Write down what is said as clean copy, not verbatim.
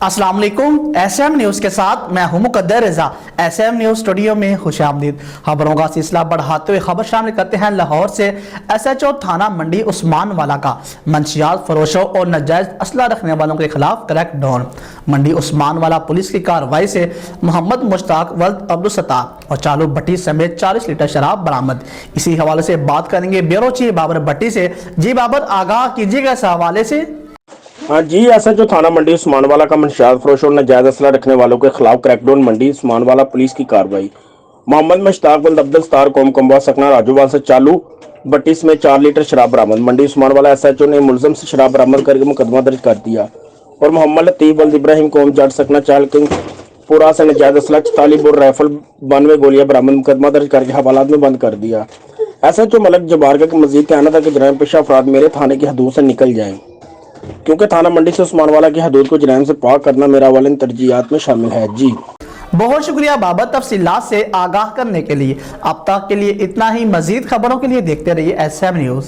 अस्सलाम वालेकुम। SM news के साथ मैं हूं मुकद्दर रजा। एसएम न्यूज स्टूडियो में खुशामदीद। खबरों का सिलसिला बढ़ाते हुए खबर शामिल करते हैं लाहौर से। एसएचओ थाना मंडी उस्मान वाला का मंशियात फरोशों और नाजायज असला रखने वालों के खिलाफ क्रैक डाउन। मंडी उस्मान वाला पुलिस की कार्रवाई से मोहम्मद मुश्ताक वल्द अब्दुल सत्तार और चालू भट्टी समेत 40 लीटर शराब बरामद। इसी हवाले से बात करेंगे ब्यूरो चीफ बाबर भट्टी से। जी बाबर, आगाह कीजिएगा इस हवाले से। हाँ जी, एसएचओ थाना मंडी उस्मान वाला का मंशियात फरोश और नाजायज असला रखने वालों के खिलाफ क्रैकडाउन। मंडी उस्मान वाला पुलिस की कार्रवाई। मोहम्मद मुश्ताक वल्द अब्दुल सत्तार कौम कम्बा सकना राजूवाल से चालू भट्टी में 4 लीटर शराब बरामद। मंडी उस्मान वाला एसएचओ ने मुलजम से शराब बरामद करके मुकदमा दर्ज कर दिया और मोहम्मद लतीफ वल्द इब्राहिम कौम जट सकना चाल पूरा से नाजायज असला 44 बोर राइफल 92 गोलियां बरामद मुकदमा दर्ज करके हवालात में बंद कर दिया। एसएचओ मलक जबार का मजीद कहना था कि जराइम पेशा अफराद मेरे थाने की हदूद से निकल जाएं, क्योंकि थाना मंडी से उस्मान वाला की हदूद को जराइम से पाक करना मेरा अवलिन तरजीहात में शामिल है। जी बहुत शुक्रिया बाबर, तफसीलात से आगाह करने के लिए। अब तक के लिए इतना ही। मजीद खबरों के लिए देखते रहिए एसएम न्यूज।